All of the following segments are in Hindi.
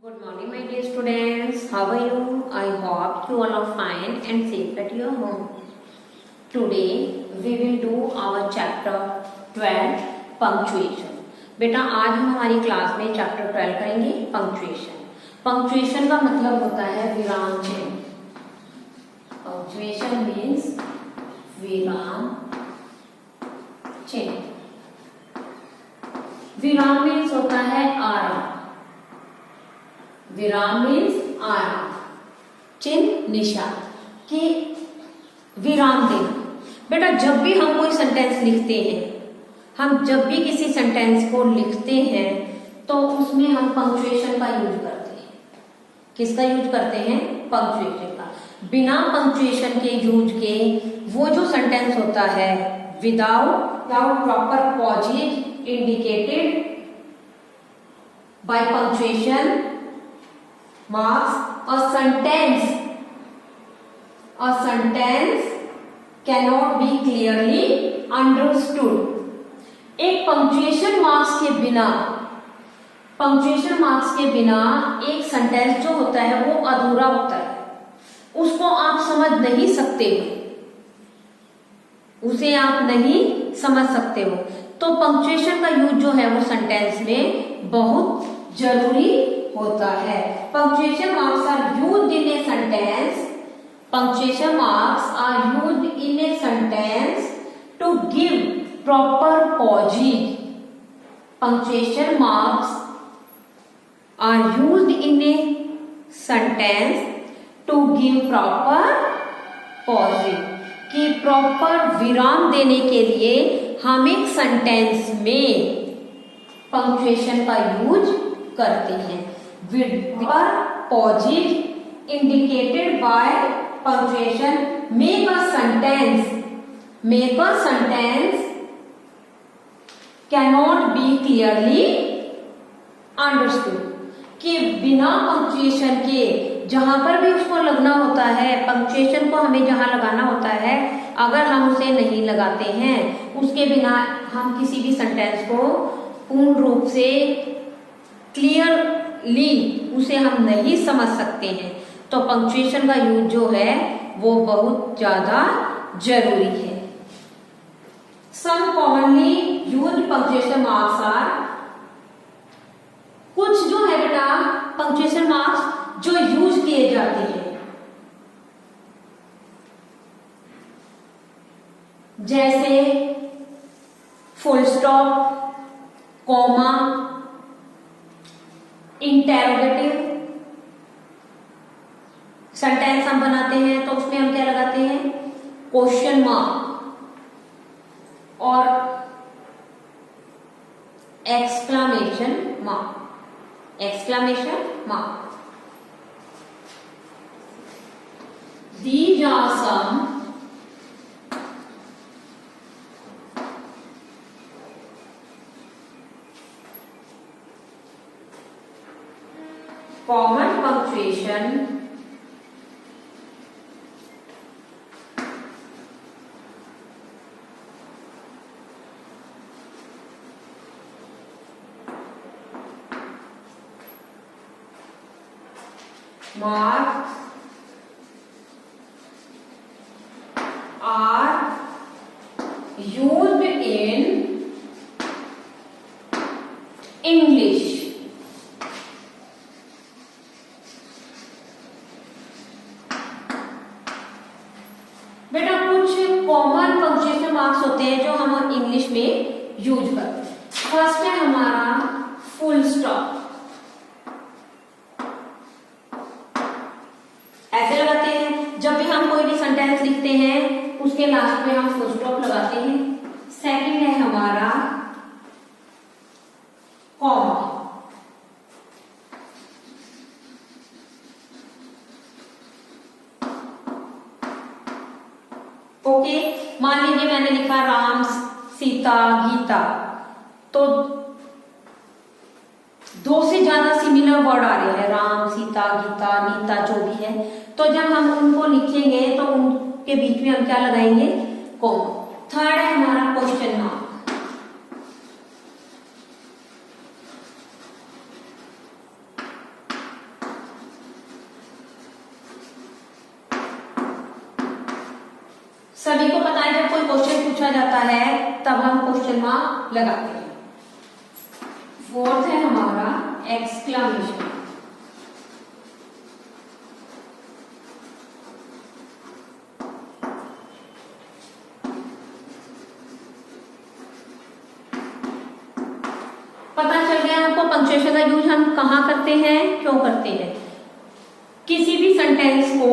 Good morning, my dear students. How are you? I hope you all are fine and safe at your home. Today we will do our chapter 12 punctuation. बेटा आज हम हमारी क्लास में चैप्टर 12 करेंगे पंक्चुएशन. पंक्चुएशन का मतलब होता है विराम चिन्ह. पंक्चुएशन मीन्स विराम चिन्ह. विराम मीन्स होता है आराम. विराम मीन्स आराम, चिन्ह निशान कि विराम देना. बेटा जब भी हम कोई सेंटेंस लिखते हैं, हम जब भी किसी सेंटेंस को लिखते हैं तो उसमें हम पंक्चुएशन का यूज करते हैं. किसका यूज करते हैं? पंक्चुएशन का. बिना पंक्चुएशन के यूज के वो जो सेंटेंस होता है without proper pauses indicated by punctuation marks a sentence cannot be clearly understood. एक पंक्चुएशन मार्क्स के बिना एक सेंटेंस जो होता है वो अधूरा होता है. उसको आप समझ नहीं सकते हो, उसे आप नहीं समझ सकते हो. तो पंक्चुएशन का यूज जो है वो सेंटेंस में बहुत जरूरी होता है. Punctuation marks are used in a sentence. Punctuation marks are used in a sentence to give proper pauses. Punctuation marks are used in a sentence to give proper pauses. कि प्रॉपर विराम देने के लिए हम एक सेंटेंस में पंक्चुएशन का यूज करते हैं. Pauses indicated by punctuation make a sentence cannot be clearly understood. कि बिना पंक्चुएशन के जहां पर भी उसको लगना होता है, पंक्चुएशन को हमें जहां लगाना होता है, अगर हम उसे नहीं लगाते हैं, उसके बिना हम किसी भी सेंटेंस को पूर्ण रूप से क्लियरली उसे हम नहीं समझ सकते हैं. तो पंक्चुएशन का यूज जो है वो बहुत ज्यादा जरूरी है. Some commonly used punctuation marks are. कुछ जो है बेटा पंक्चुएशन मार्क्स जो यूज किए जाते हैं, जैसे full stop, comma, interrogative. Sentence हम बनाते हैं तो उसमें हम क्या लगाते हैं? क्वेश्चन मार्क और exclamation mark. These are some common punctuation marks are used in English. बेटा कुछ कॉमन पंक्चुएशन मार्क्स होते हैं जो हम इंग्लिश में यूज करते हैं. फर्स्ट है हमारा फुल स्टॉप. ऐसे लगाते हैं जब भी हम कोई भी सेंटेंस लिखते हैं उसके लास्ट में हम फुल स्टॉप लगाते हैं. सेकंड है हमारा कॉमा. ओके, मान लीजिए मैंने लिखा राम सीता गीता, तो दो से ज्यादा सिमिलर वर्ड आ रहे हैं, राम सीता गीता नीता जो भी है. तो जब हम उनको लिखेंगे तो उनके बीच में हम क्या लगाएंगे? कॉमा. थर्ड है हमारा क्वेश्चन मार्क. सभी को पता है जब कोई क्वेश्चन पूछा जाता है तब हम क्वेश्चन मार्क लगाते हैं। फोर्थ है हमारा एक्सक्लेमेशन। पता चल गया हमको पंक्चुएशन का यूज हम कहाँ करते हैं, क्यों करते हैं। किसी भी सेंटेंस को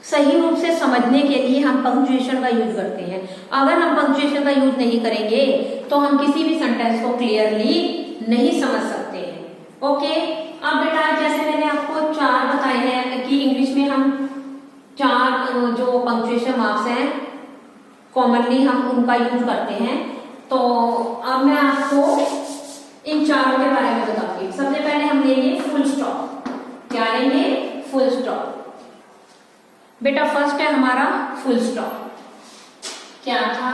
सही रूप से समझने के लिए हम पंक्चुएशन का यूज करते हैं। अगर हम पंक्चुएशन का यूज नहीं करेंगे तो हम किसी भी सेंटेंस को क्लियरली नहीं समझ सकते हैं। ओके, अब बेटा जैसे मैंने आपको 4 बताए हैं कि इंग्लिश में हम 4 जो पंक्चुएशन मार्क्स हैं कॉमनली हम उनका यूज करते हैं। तो अब मैं आपको इन 4 के बारे में बताती हूँ। सबसे पहले हम लेंगे फुल स्टॉप। क्या लेंगे? Full stop. बेटा फर्स्ट है हमारा फुल स्टॉप। क्या था?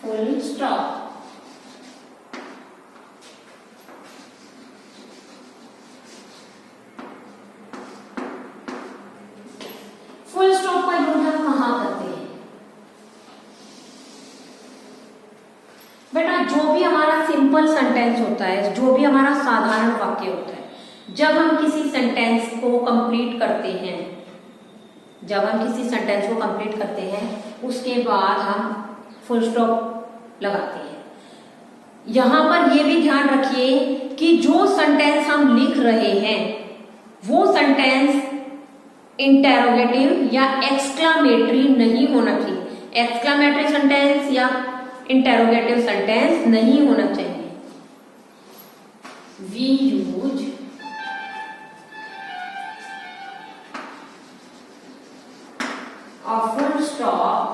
Full stop. फुल स्टॉप का यूज हम कहाँ करते हैं? बेटा जो भी हमारा सिंपल सेंटेंस होता है, जो भी हमारा साधारण वाक्य होता है, जब हम किसी सेंटेंस को कंप्लीट करते हैं, जब हम किसी सेंटेंस को कंप्लीट करते हैं उसके बाद हम फुल स्टॉप लगाते हैं। यहां पर यह भी ध्यान रखिए कि जो सेंटेंस हम लिख रहे हैं वो सेंटेंस इंटेरोगेटिव या एक्सक्लामेटरी नहीं होना चाहिए। एक्सक्लामेटरी सेंटेंस या इंटेरोगेटिव सेंटेंस नहीं होना चाहिए। We use a full stop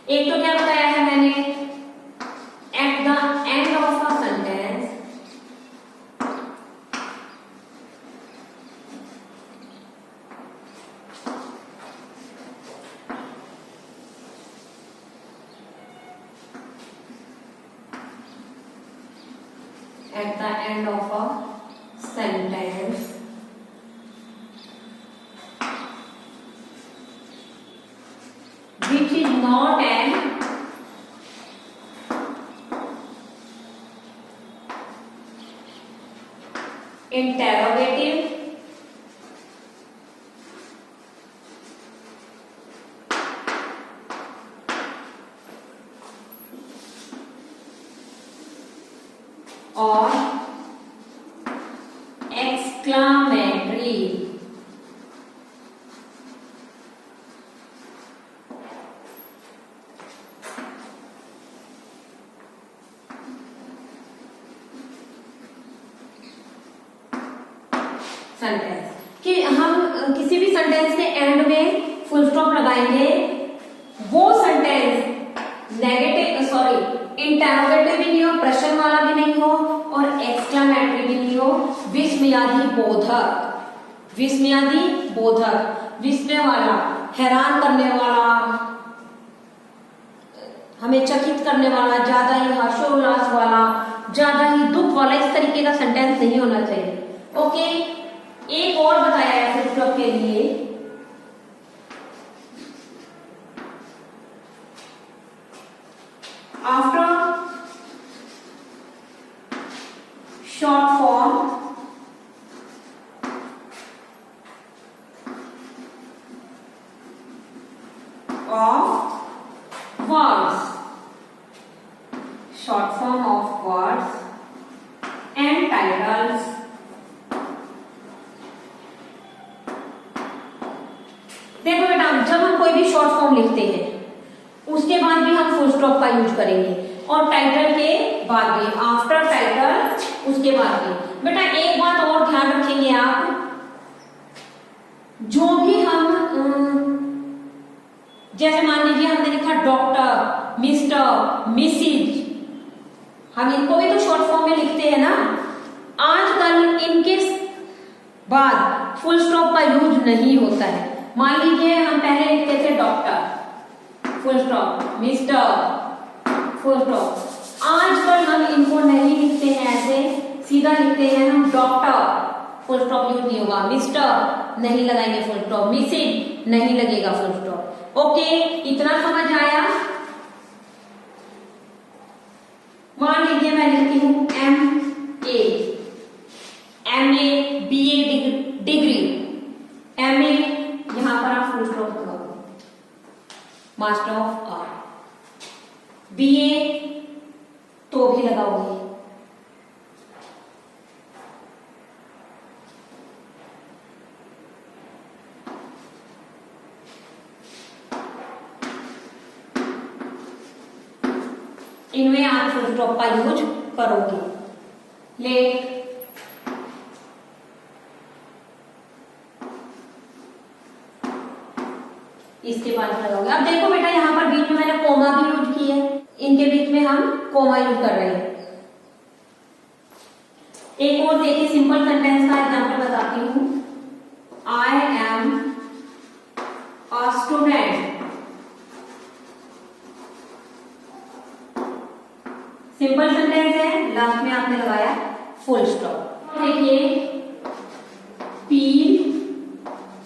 एक तो क्या बताया है मैंने, at the end of a sentence at the end of a sentence which is not an interrogative or exclamatory sentence. कि हम किसी भी सेंटेंस के एंड में फुल स्टॉप लगाएंगे, वो सेंटेंस इंटेरोगेटिव भी नहीं हो, प्रश्न वाला भी नहीं हो और एक्सक्लेमेटरी भी नहीं हो, विस्मयादि बोधक। विस्मयादि बोधक, विस्मय वाला, हैरान करने वाला, हमें चकित करने वाला, ज्यादा ही हर्षोल्लास वाला, ज्यादा ही दुख वाला, इस तरीके का सेंटेंस नहीं होना चाहिए। ओके, एक और बताया है फुल स्टॉप के लिए, after short form of words, short form of words and titles देखो बेटा, जब हम कोई भी शॉर्ट फॉर्म लिखते हैं उसके बाद भी हम फुल स्टॉप का यूज करेंगे और टाइटल के बाद भी, आफ्टर टाइटल उसके बाद भी। बेटा एक बात और ध्यान रखेंगे आप, जो भी हम जैसे मान लीजिए हमने लिखा डॉक्टर, मिस्टर, मिसिज, हम इनको भी तो शॉर्ट फॉर्म में लिखते हैं ना। आजकल इनके बाद फुल स्टॉप का यूज नहीं होता है। मान लीजिए हम पहले लिखते थे doctor full stop, mister full stop, आजकल हम इनको नहीं लिखते हैं ऐसे, सीधा लिखते हैं हम डॉक्टर, फुल स्टॉप यूज नहीं होगा, मिस्टर नहीं लगाएंगे फुल स्टॉप, मिसिंग नहीं लगेगा फुल स्टॉप। ओके, इतना समझ आया। मान लीजिए मैं लिखती हूं MA BA डिग्री, MA यहां पर आप फुल स्टॉप लगाओ, मास्टर ऑफ आर्ट, BA तो भी लगाओगे, इनमें आप फुल स्टॉप का यूज करोगे। ले इसके बाद लगाओगे। अब देखो बेटा, यहां पर बीच में मैंने कोमा भी यूज की है, इनके बीच में हम कोमा यूज कर रहे हैं। एक और देखिए, सिंपल सेंटेंस का एग्जांपल बताती हूं। I am a student, simple sentence है, लास्ट में आपने लगाया फुल स्टॉप। देखिए, पील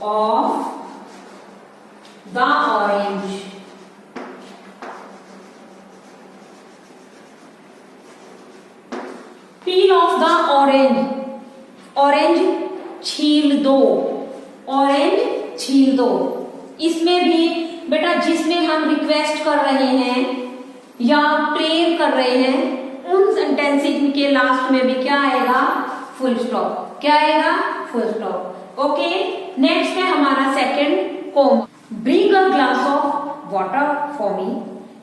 of the orange, peel of the orange, orange छील दो, ऑरेंज छील दो। इसमें भी बेटा जिसमें हम रिक्वेस्ट कर रहे हैं या प्रेयर कर रहे हैं, उन सेंटेंसेस के लास्ट में भी क्या आएगा? Full stop. क्या आएगा? Full stop. ओके, नेक्स्ट है हमारा second comma. Bring a glass of water for me,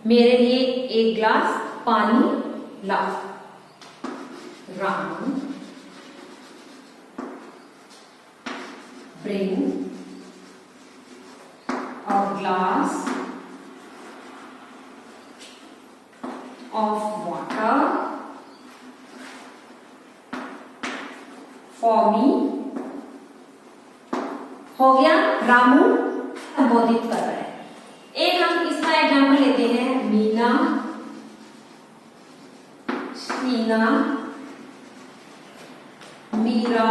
मेरे लिए एक ग्लास पानी ला। Ram bring a glass of water for me, हो गया। रामू संबोधित कर रहा है। एक हम इसका एग्जाम्पल लेते हैं, Meena, Sheena, Meera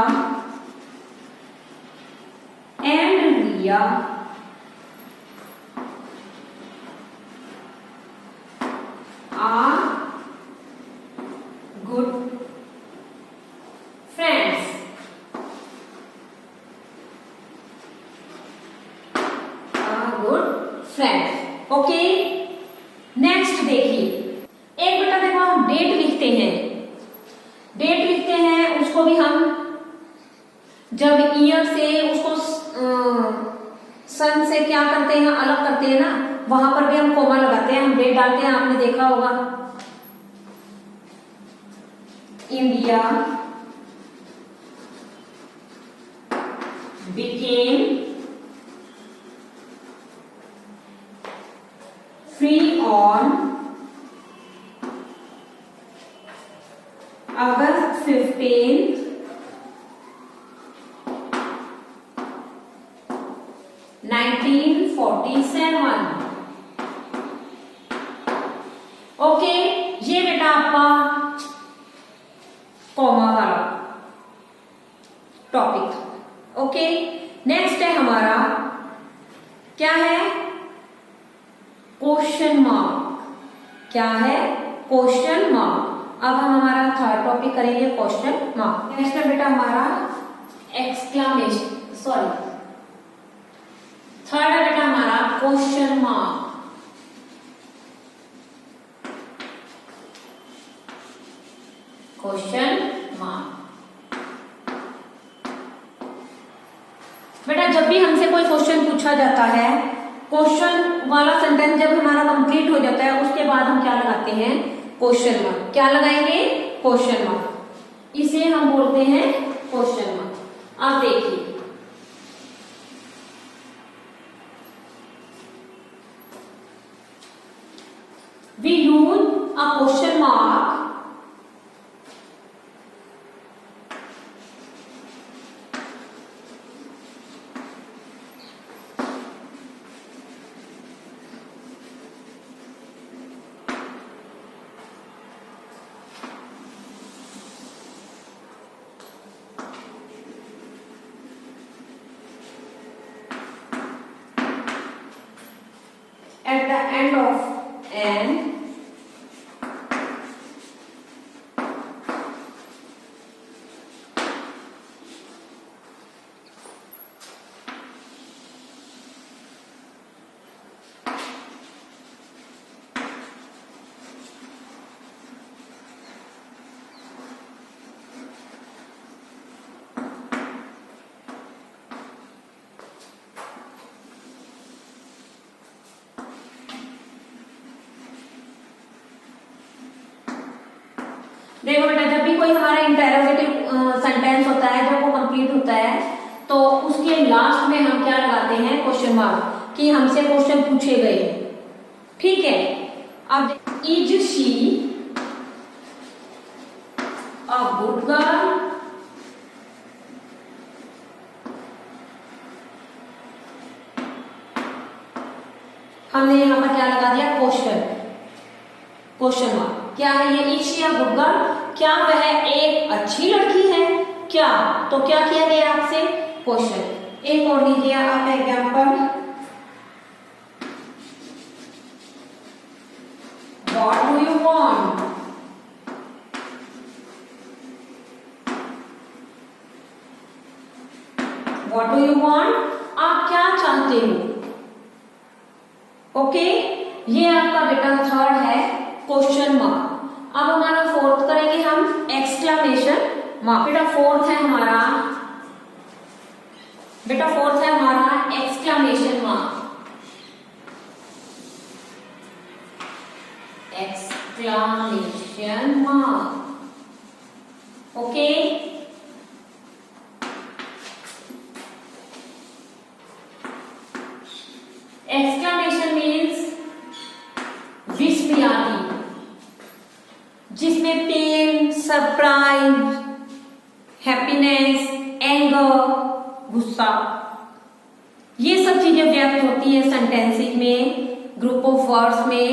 and Riya are good friends. Are good friends. Okay. Next देखिए, एक बेटा देखो हम डेट लिखते हैं, डेट लिखते हैं, उसको भी हम जब ईयर से उसको सन से क्या करते हैं, अलग करते हैं ना, वहां पर भी हम कोमा लगाते हैं, हम डेट डालते हैं, आपने देखा होगा। India became free on August 15, 1947। Okay, ये बेटा आपका कॉमा वाला टॉपिक। ओके, नेक्स्ट है हमारा क्या है? Question mark. क्या है? Question mark. अब हम हमारा थर्ड टॉपिक करेंगे, क्वेश्चन मार्क। नेक्स्ट है बेटा हमारा एक्सक्लामेशन, सॉरी थर्ड है बेटा हमारा क्वेश्चन मार्क। क्वेश्चन मार्क बेटा, जब भी हमसे कोई क्वेश्चन पूछा जाता है, क्वेश्चन वाला सेंटेंस जब हमारा कंप्लीट हो जाता है, उसके बाद हम क्या लगाते हैं? Question mark. क्या लगाएंगे? Question mark. इसे हम बोलते हैं क्वेश्चन मार्क। अब देखिए, we use a question mark बेटा एंड ऑफ एन देखो बेटा, जब भी कोई हमारा इंटेरोगेटिव सेंटेंस होता है, जब वो कंप्लीट होता है तो उसके लास्ट में हम क्या लगाते हैं? क्वेश्चन मार्क, कि हमसे क्वेश्चन पूछे गए। ठीक है, अब is she a good girl? हमने यहां पर क्या लगा दिया? Question mark. क्या है ये? Is she a good girl? क्या वह एक अच्छी लड़की है क्या? तो क्या किया गया आपसे? क्वेश्चन। एक और लीजिए आप example. What do you want? What do you want? आप क्या चाहते हो? ओके, ये आपका बेटा थर्ड है क्वेश्चन मार्क। अब हमारा फोर्थ करेंगे हम एक्सक्लेमेशन मार्क। बेटा फोर्थ है हमारा exclamation mark. Exclamation mark. Okay, exclamation means विस्मयादि, जिसमें पेन, सरप्राइज, हैप्पीनेस, एंगर, गुस्सा, ये सब चीजें व्यक्त होती है सेंटेंसेस में, ग्रुप ऑफ वर्ड्स में।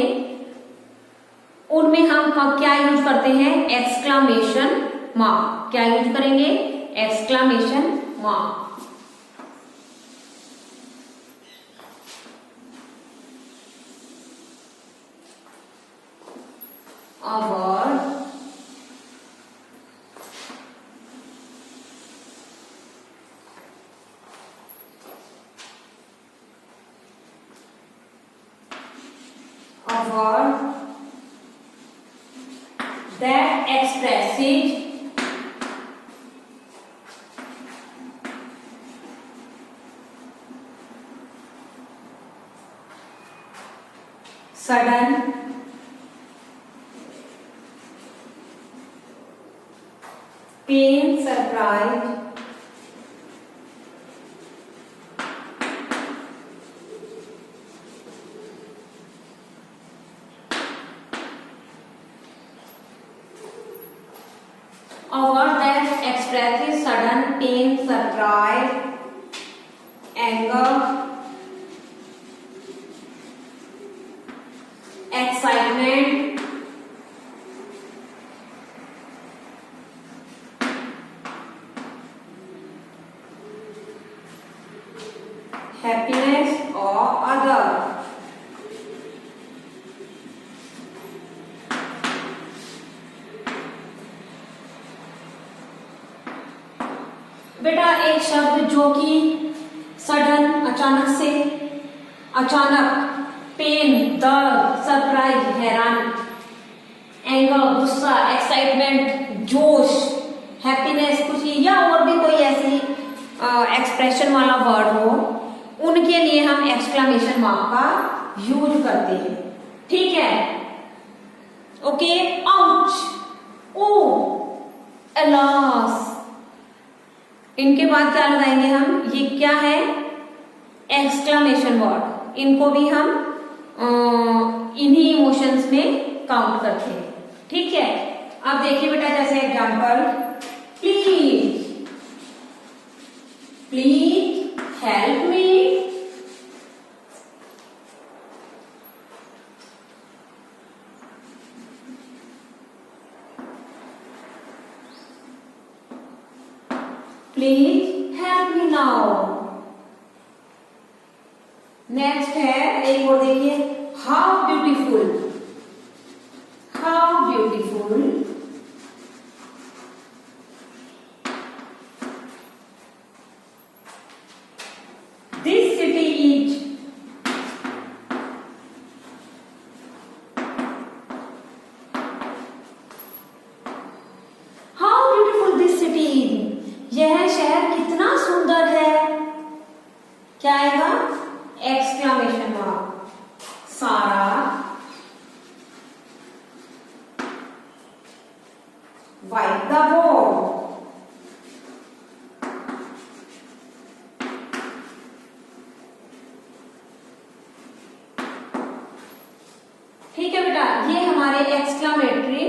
उनमें हम क्या यूज करते हैं? Exclamation mark. क्या यूज करेंगे? Exclamation mark. अब a word that expresses sudden, pain, surprise, a word that expresses sudden pain, surprise, anger, excitement, happiness or other. बेटा एक शब्द जो कि सडन, अचानक से, अचानक, पेन, दर्द, सरप्राइज, हैरान, एंगर, गुस्सा, एक्साइटमेंट, जोश, हैप्पीनेस, खुशी, या और भी कोई ऐसी एक्सप्रेशन वाला वर्ड हो, उनके लिए हम एक्सक्लेमेशन मार्क का यूज करते हैं। ठीक है, ओके। आउच, ओ, अलास, इनके बाद क्या लगाएंगे हम? ये क्या है? Exclamation word. इनको भी हम इन्हीं इमोशंस में काउंट करते हैं। ठीक है, अब देखिए बेटा, जैसे example, please, please help me, please help me now. Next है एक और, देखिए, how beautiful, how beautiful this city is, how beautiful this city is, यह शहर कितना सुंदर है। क्या आएगा? Exclamation mark. सारा वाइप द बोर्ड, ठीक है बेटा, ये हमारे एक्सक्लामेटरी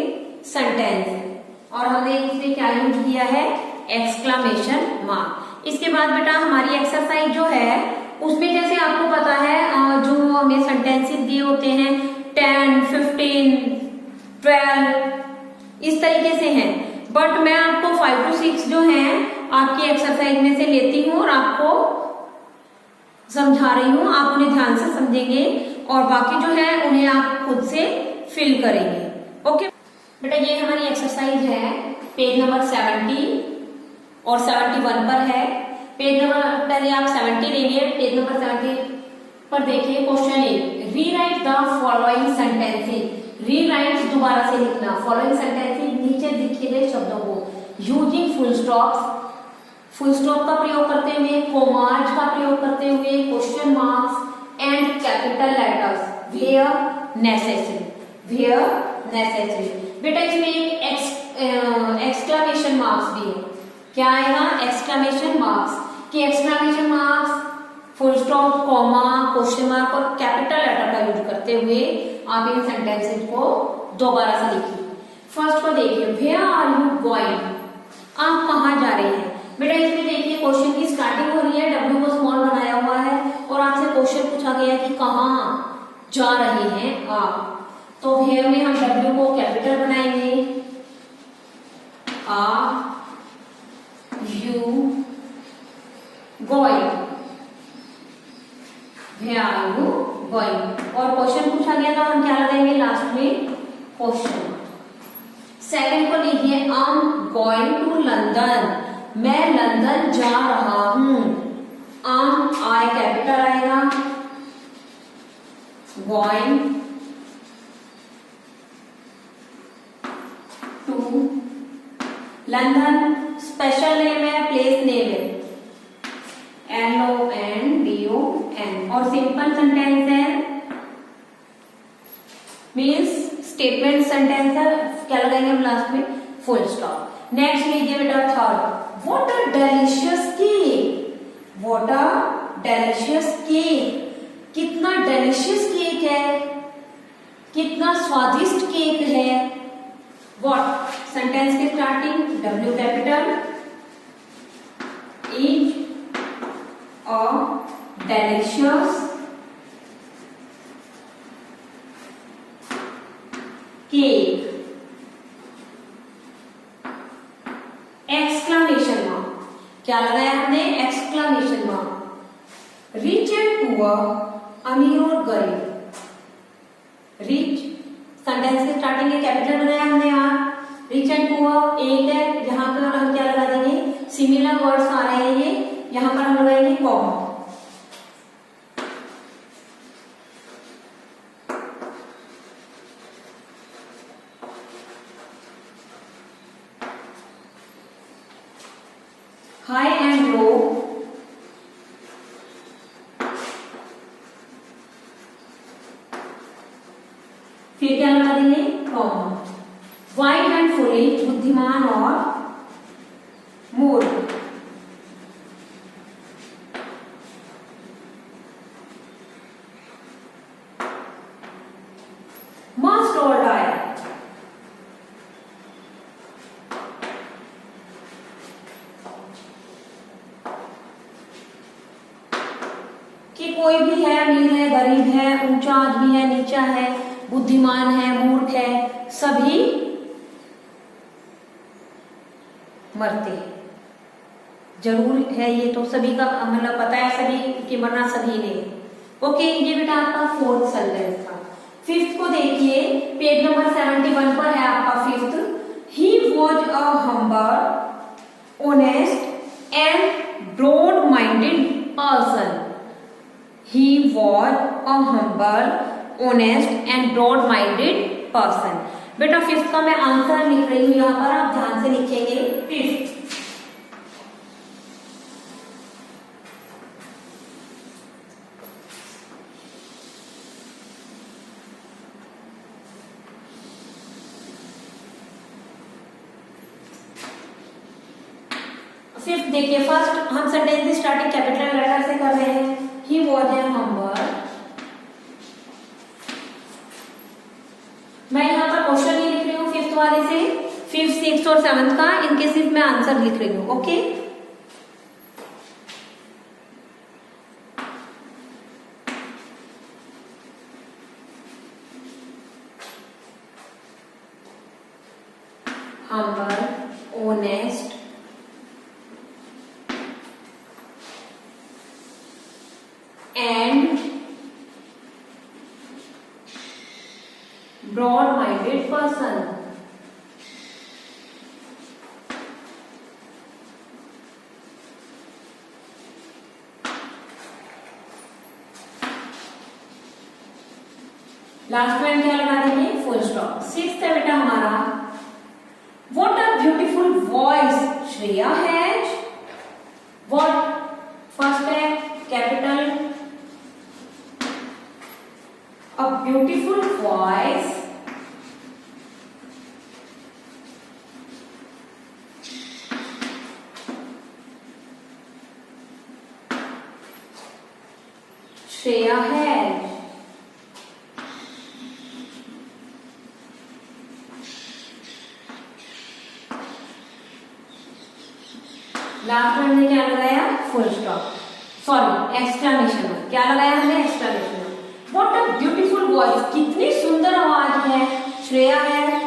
सेंटेंस है और हमने इसमें क्या यूज किया है? Exclamation mark. इसके बाद बेटा हमारी एक्सरसाइज जो है उसमें जैसे आपको पता है जो हमें सेंटेंसेस दिए होते हैं 10, 15, 12 इस तरीके से हैं, बट मैं आपको 5 to 6 जो हैं आपकी एक्सरसाइज में से लेती हूँ और आपको समझा रही हूँ। आप उन्हें ध्यान से समझेंगे और बाकी जो है उन्हें आप खुद से फिल करेंगे। ओके बेटा, ये हमारी एक्सरसाइज है पेज नंबर 70 और 71 पर है। पेज नंबर पहले आप 70 लेंगे, पेज नंबर 70 पर देखिए question 1, rewrite the following sentences. Rewrite दोबारा से लिखना फॉलोइंग सेंटेंसेस नीचे लिखे गए शब्दों को using full stops, full stop का प्रयोग करते हुए, कोमाज का प्रयोग करते हुए, question marks and capital letters where necessary, where necessary. बेटा इसमें एक एक्सक्लेमेशन मार्क्स भी है। क्या आएगा? Exclamation marks. कि exclamation marks, full stop, comma, question mark और कैपिटल लेटर का यूज करते हुए आप इन सेंटेंसेस को दोबारा से लिखिए। फर्स्ट को देखिए, वेयर आर यू गोइंग, आप कहाँ जा रहे हैं। बेटा इसमें देखिए क्वेश्चन की स्टार्टिंग हो रही है, डब्ल्यू को स्मॉल बनाया हुआ है और आपसे क्वेश्चन पूछा गया कि कहाँ जा रहे हैं आप। तो वेयर में हम डब्ल्यू को कैपिटल बनाएंगे, are you going, where are you going. और क्वेश्चन पूछा गया तो हम क्या लगाएंगे लास्ट में? क्वेश्चन। सेकंड को लिखिए, I am going to London, मैं लंदन जा रहा हूं। आई कैपिटल आएगा, going to London, special name है, प्लेस नेम है, LONDON। और सिंपल सेंटेंस है, मीन्स स्टेटमेंट सेंटेंस है, क्या लगाएंगे हम लास्ट में? Full stop. नेक्स्ट लीजिए बेटा third, what a delicious cake, what a delicious cake, कितना डेलिशियस केक है, कितना स्वादिष्ट केक है। व्हाट सेंटेंस के starting W capital, is a delicious cake, exclamation mark. क्या लगाया हमने? Exclamation mark. Rich and poor, अमीर और गरीब। रिच सेंटेंस के स्टार्टिंग में कैपिटल बनाया हमने यहाँ, रिच एंड पुअर एक है, जहां पर हम क्या लगा देंगे? सिमिलर वर्ड्स आ रहे हैं ये, यहां पर हम लगाएंगे कॉमा। हाई एंड लो, फिर क्या लगा देंगे? कॉमा। वाइट एंड फुलिश, बुद्धिमान और मूर्ख। मस्ट और डाई, कि कोई भी है, अमीर है, गरीब है, ऊंचा आदमी है, नीचा है, बुद्धिमान है, मूर्ख है, सभी मरते हैं। जरूर है ये तो सभी का मतलब पता है, सभी कि मरना सभी ने। ओके, ये बेटा आपका फोर्थ सेंटेंस था। फिफ्थ को देखिए, पेज नंबर 71 पर है आपका fifth. He was a humble, honest and broad minded person. He was a humble, honest and broad minded person. बेटा फिफ्थ का मैं आंसर लिख रही हूँ यहाँ पर, आप ध्यान से लिखेंगे। फिफ्थ, फिफ्थ देखिए, फर्स्ट हम सेंटेंस की स्टार्टिंग कैपिटल लेटर से कर रहे हैं। He was a humble. मैं यहाँ पर क्वेश्चन नहीं लिख रही हूँ फिफ्थ वाले से, फिफ्थ सिक्स और सेवंथ का इनके सिर्फ मैं आंसर लिख रही हूँ। Okay, humble, honest and broad-minded person. Last में क्या लगा देंगे? Full stop. सिक्स्थ है बेटा हमारा, what a beautiful voice Shreya has. What first है capital, a beautiful voice Shreya has। Last में हमने क्या लगाया? Full stop, sorry exclamation. क्या लगाया हमने? Exclamation. What a beautiful voice, कितनी सुंदर आवाज है श्रेया है,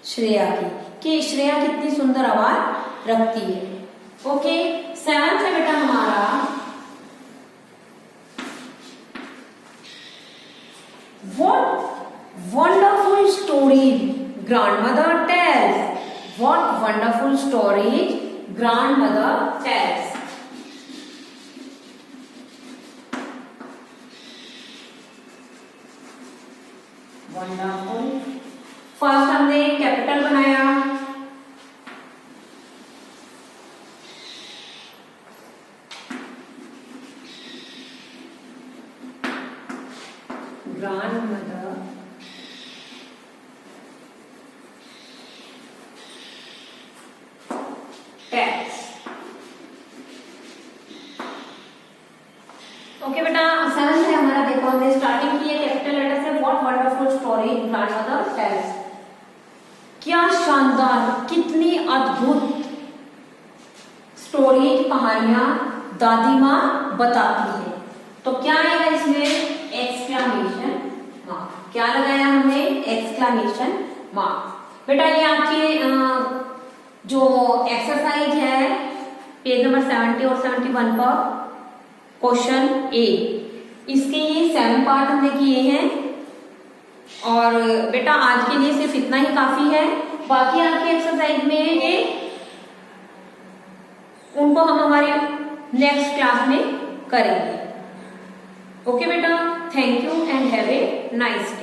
श्रेया की, कि श्रेया कितनी सुंदर आवाज रखती है। ओके, सेवंथ है बेटा हमारा, What wonderful stories grandmother tells। What wonderful stories grandmother tells। Wonderful, first हमने कैपिटल बनाया, grandmother tells। ओके बेटा, सेवंथ है हमारा, देखो हमने स्टार्टिंग की है कैपिटल लेटर से, what wonderful story grandmother tells. क्या शानदार, कितनी अद्भुत स्टोरी, कहानियां दादी माँ बताती है। तो क्या आएगा इसमें? Exclamation mark. क्या लगाया हमने? Exclamation mark. बेटा ये आपकी जो एक्सरसाइज है पेज नंबर 70 और 71 पर, क्वेश्चन ए, इसके ये 7 पार्ट हमने किए हैं। और बेटा आज के लिए सिर्फ इतना ही काफी है। बाकी आपकी एक्सरसाइज में ये उनको हम हमारे नेक्स्ट क्लास में करेंगे। ओके बेटा, thank you and have a nice day.